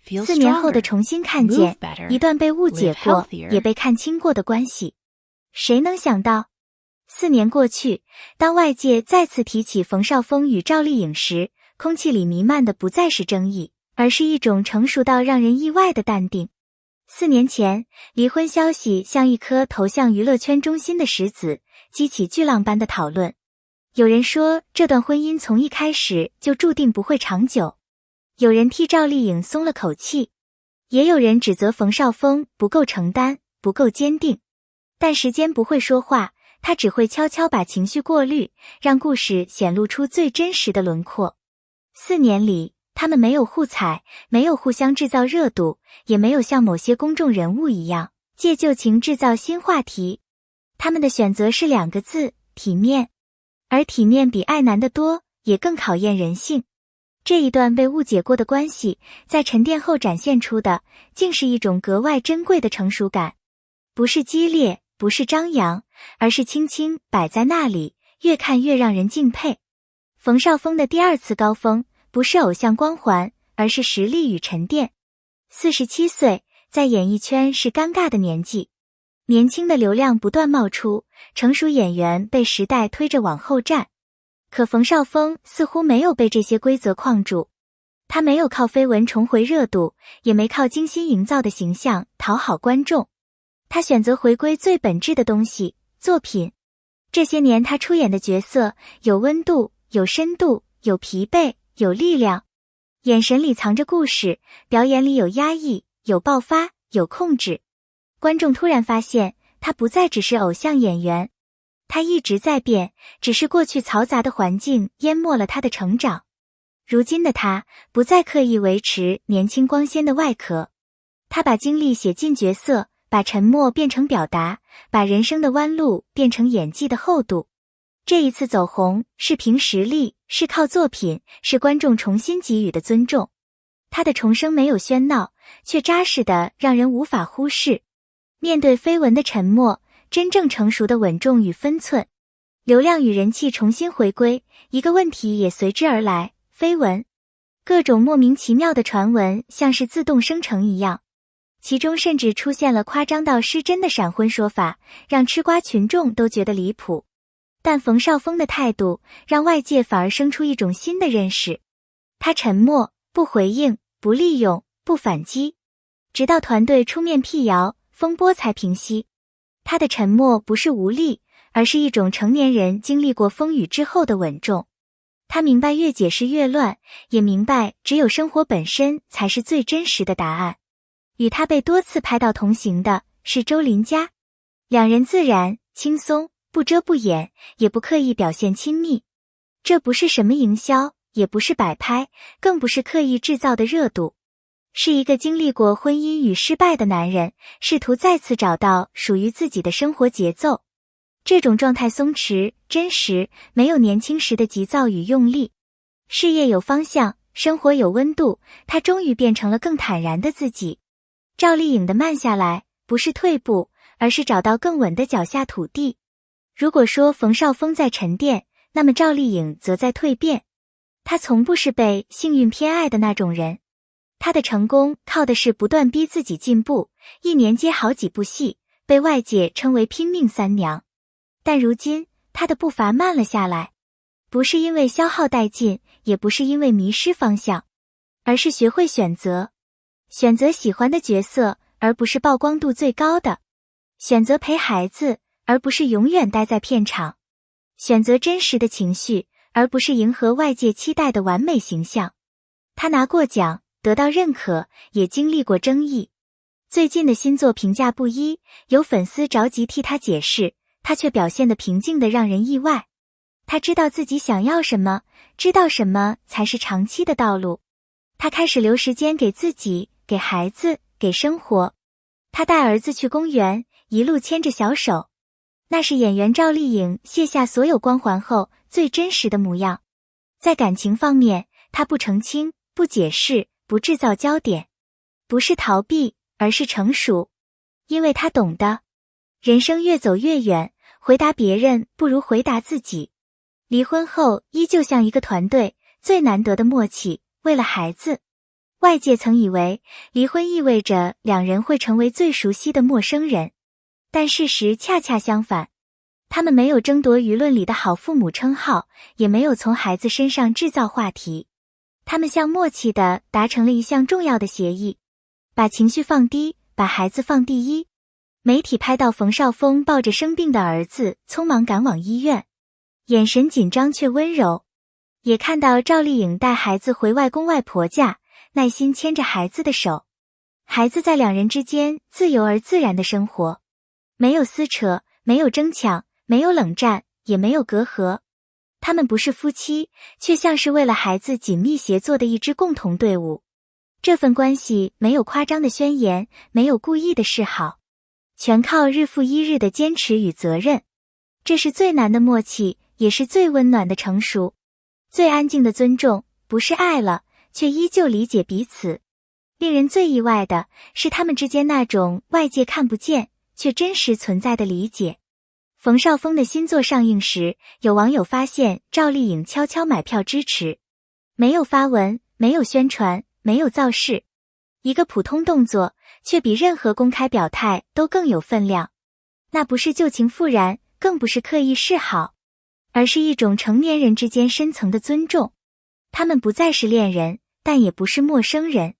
4年后的重新看见，一段被误解过也被看清过的关系。谁能想到，4年过去，当外界再次提起冯绍峰与赵丽颖时，空气里弥漫的不再是争议，而是一种成熟到让人意外的淡定。4年前，离婚消息像一颗投向娱乐圈中心的石子，激起巨浪般的讨论。有人说这段婚姻从一开始就注定不会长久，有人替赵丽颖松了口气，也有人指责冯绍峰不够承担，不够坚定。但时间不会说话，它只会悄悄把情绪过滤，让故事显露出最真实的轮廓。4年里，他们没有互踩，没有互相制造热度，也没有像某些公众人物一样借旧情制造新话题。他们的选择是2个字：体面。而体面比爱难得多，也更考验人性。这一段被误解过的关系，在沉淀后展现出的，竟是一种格外珍贵的成熟感。不是激烈，不是张扬，而是轻轻摆在那里，越看越让人敬佩。冯绍峰的第2次高峰，不是偶像光环，而是实力与沉淀。47岁，在演艺圈是尴尬的年纪。年轻的流量不断冒出，成熟演员被时代推着往后站。可冯绍峰似乎没有被这些规则框住，他没有靠绯闻重回热度，也没靠精心营造的形象讨好观众。他选择回归最本质的东西，作品。这些年他出演的角色有温度，有深度，有疲惫，有力量。眼神里藏着故事，表演里有压抑，有爆发，有控制。观众突然发现，他不再只是偶像演员，他一直在变，只是过去嘈杂的环境淹没了他的成长。如今的他，不再刻意维持年轻光鲜的外壳，他把精力写进角色，把沉默变成表达，把人生的弯路变成演技的厚度。这一次走红，是凭实力，是靠作品，是观众重新给予的尊重。他的重生没有喧闹，却扎实的让人无法忽视。面对绯闻的沉默，真正成熟的稳重与分寸。流量与人气重新回归，一个问题也随之而来，绯闻。各种莫名其妙的传闻像是自动生成一样，其中甚至出现了夸张到失真的闪婚说法，让吃瓜群众都觉得离谱。但冯绍峰的态度让外界反而生出一种新的认识。他沉默，不回应，不利用，不反击，直到团队出面辟谣，风波才平息。他的沉默不是无力，而是一种成年人经历过风雨之后的稳重。他明白越解释越乱，也明白只有生活本身才是最真实的答案。与他被多次拍到同行的是周琳家，2人自然轻松，不遮不掩，也不刻意表现亲密。这不是什么营销，也不是摆拍，更不是刻意制造的热度，是一个经历过婚姻与失败的男人，试图再次找到属于自己的生活节奏。这种状态松弛、真实，没有年轻时的急躁与用力。事业有方向，生活有温度，他终于变成了更坦然的自己。赵丽颖的慢下来，不是退步，而是找到更稳的脚下土地。如果说冯绍峰在沉淀，那么赵丽颖则在蜕变。她从不是被幸运偏爱的那种人，她的成功靠的是不断逼自己进步，1年接好几部戏，被外界称为拼命三娘。但如今，她的步伐慢了下来，不是因为消耗殆尽，也不是因为迷失方向，而是学会选择。选择喜欢的角色，而不是曝光度最高的；选择陪孩子，而不是永远待在片场；选择真实的情绪，而不是迎合外界期待的完美形象。他拿过奖，得到认可，也经历过争议。最近的新作评价不一，有粉丝着急替他解释，他却表现得平静得让人意外。他知道自己想要什么，知道什么才是长期的道路。他开始留时间给自己，给孩子，给生活。他带儿子去公园，一路牵着小手。那是演员赵丽颖卸下所有光环后最真实的模样。在感情方面，他不澄清，不解释，不制造焦点。不是逃避，而是成熟。因为他懂得，人生越走越远，回答别人不如回答自己。离婚后依旧像一个团队，最难得的默契，为了孩子。外界曾以为离婚意味着两人会成为最熟悉的陌生人，但事实恰恰相反。他们没有争夺舆论里的好父母称号，也没有从孩子身上制造话题。他们像默契地达成了一项重要的协议，把情绪放低，把孩子放第一。媒体拍到冯绍峰抱着生病的儿子匆忙赶往医院，眼神紧张却温柔。也看到赵丽颖带孩子回外公外婆家，耐心牵着孩子的手。孩子在两人之间自由而自然的生活，没有撕扯，没有争抢，没有冷战，也没有隔阂。他们不是夫妻，却像是为了孩子紧密协作的一支共同队伍。这份关系没有夸张的宣言，没有故意的示好，全靠日复一日的坚持与责任。这是最难的默契，也是最温暖的成熟。最安静的尊重，不是爱了，却依旧理解彼此。令人最意外的是他们之间那种外界看不见却真实存在的理解。冯绍峰的新作上映时，有网友发现赵丽颖悄悄买票支持，没有发文，没有宣传，没有造势，一个普通动作却比任何公开表态都更有分量。那不是旧情复燃，更不是刻意示好，而是一种成年人之间深层的尊重。他们不再是恋人，但也不是陌生人，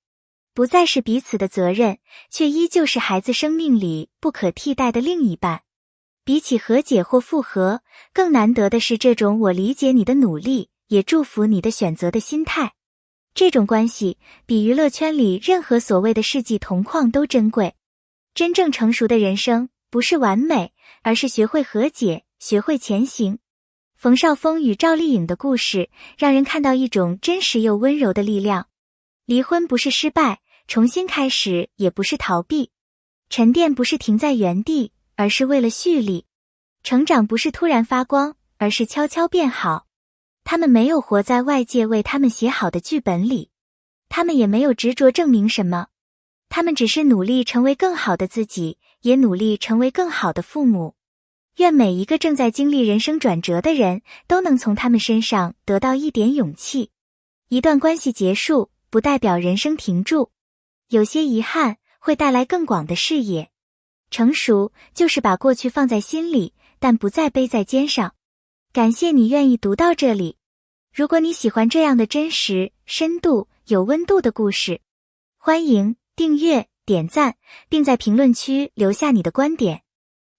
不再是彼此的责任，却依旧是孩子生命里不可替代的另一半。比起和解或复合，更难得的是这种我理解你的努力，也祝福你的选择的心态。这种关系比娱乐圈里任何所谓的世纪同框都珍贵。真正成熟的人生不是完美，而是学会和解，学会前行。冯绍峰与赵丽颖的故事让人看到一种真实又温柔的力量。离婚不是失败，重新开始也不是逃避，沉淀不是停在原地，而是为了蓄力。成长不是突然发光，而是悄悄变好。他们没有活在外界为他们写好的剧本里，他们也没有执着证明什么，他们只是努力成为更好的自己，也努力成为更好的父母。愿每一个正在经历人生转折的人都能从他们身上得到一点勇气。一段关系结束，不代表人生停住，有些遗憾会带来更广的视野。成熟就是把过去放在心里，但不再背在肩上。感谢你愿意读到这里。如果你喜欢这样的真实、深度、有温度的故事，欢迎订阅、点赞，并在评论区留下你的观点。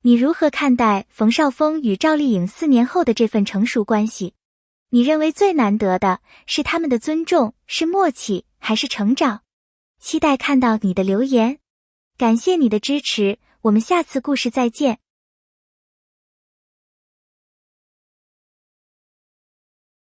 你如何看待冯绍峰与赵丽颖4年后的这份成熟关系？你认为最难得的是他们的尊重，是默契，还是成长？期待看到你的留言。感谢你的支持，我们下次故事再见。